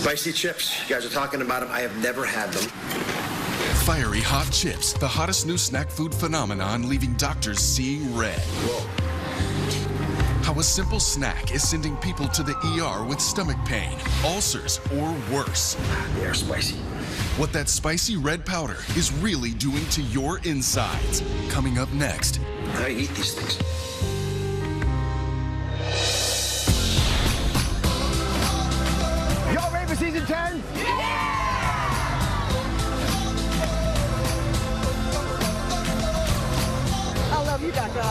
Spicy chips. You guys are talking about them. I have never had them. Fiery hot chips, the hottest new snack food phenomenon, leaving doctors seeing red. Whoa. How a simple snack is sending people to the ER with stomach pain, ulcers, or worse. They are spicy. What that spicy red powder is really doing to your insides. Coming up next. How do you eat these things? Y'all ready for season 10? Yeah! I love you, Dr.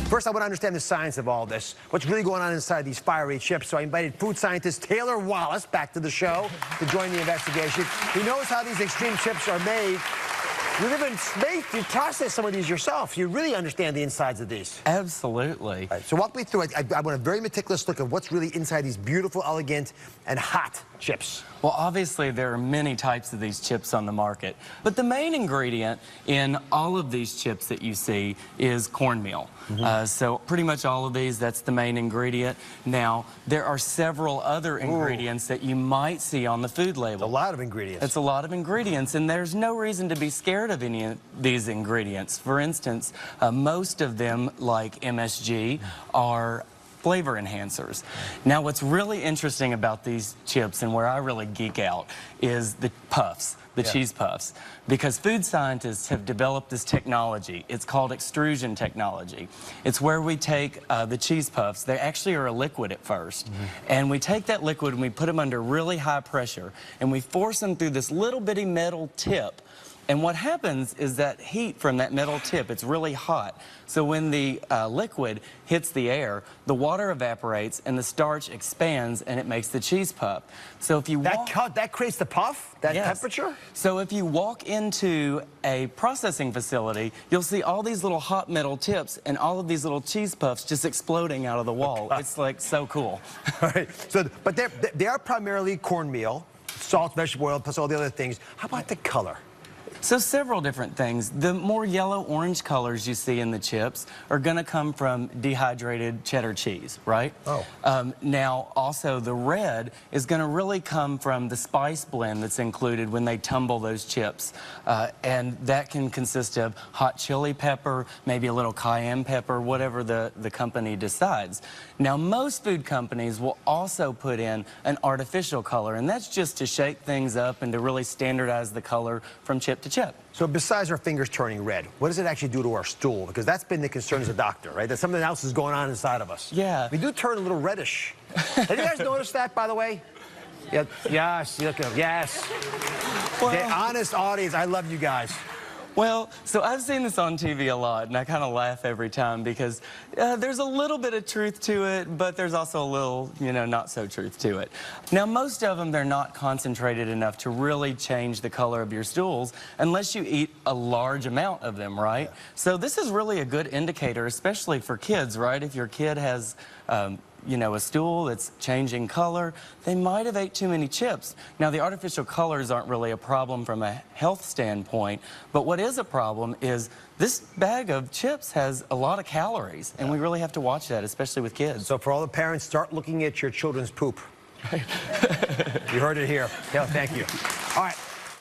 First, I want to understand the science of all this. What's really going on inside these fiery chips? So I invited food scientist Taylor Wallace back to the show to join the investigation. He knows how these extreme chips are made. You live in space, you process some of these yourself. You really understand the insides of these. Absolutely. All right, so walk me through it. I want a very meticulous look at what's really inside these beautiful, elegant, and hot chips. Well, obviously, there are many types of these chips on the market, but the main ingredient in all of these chips that you see is cornmeal. So pretty much all of these, that's the main ingredient. Now, there are several other ingredients that you might see on the food label. A lot of ingredients. It's a lot of ingredients, and there's no reason to be scared of any of these ingredients. For instance, most of them, like MSG, are flavor enhancers. Now, what's really interesting about these chips and where I really geek out is the puffs, the cheese puffs, because food scientists have developed this technology. It's called extrusion technology. It's where we take the cheese puffs. They actually are a liquid at first, and we take that liquid and we put them under really high pressure, and we force them through this little bitty metal tip. And what happens is that heat from that metal tip, it's really hot. So when the liquid hits the air, the water evaporates and the starch expands and it makes the cheese puff. So if you that creates the puff? That temperature? So if you walk into a processing facility, you'll see all these little hot metal tips and all of these little cheese puffs just exploding out of the wall. It's like so cool. All right. So, but they are primarily cornmeal, salt, vegetable oil, plus all the other things. How about the color? So several different things. The more yellow-orange colors you see in the chips are going to come from dehydrated cheddar cheese, right? Oh. Now, also, the red is going to really come from the spice blend that's included when they tumble those chips. And that can consist of hot chili pepper, maybe a little cayenne pepper, whatever the company decides. Now, most food companies will also put in an artificial color, and that's just to shake things up and to really standardize the color from chip to chip. So besides our fingers turning red, what does it actually do to our stool? Because that's been the concern as a doctor, right? That something else is going on inside of us. Yeah. We do turn a little reddish. Have you guys noticed that, by the way? Yeah, yes, look at them. Yes. Well, the honest audience, I love you guys. Well, so I've seen this on TV a lot, and I kind of laugh every time because there's a little bit of truth to it, but there's also a little, not so truth to it. Now, most of them, they're not concentrated enough to really change the color of your stools unless you eat a large amount of them, right? So this is really a good indicator, especially for kids, right? If your kid has a stool that's changing color, they might have ate too many chips. Now, the artificial colors aren't really a problem from a health standpoint, but what is a problem is this bag of chips has a lot of calories, and we really have to watch that, especially with kids. So for all the parents, start looking at your children's poop. You heard it here. Yeah, thank you. All right.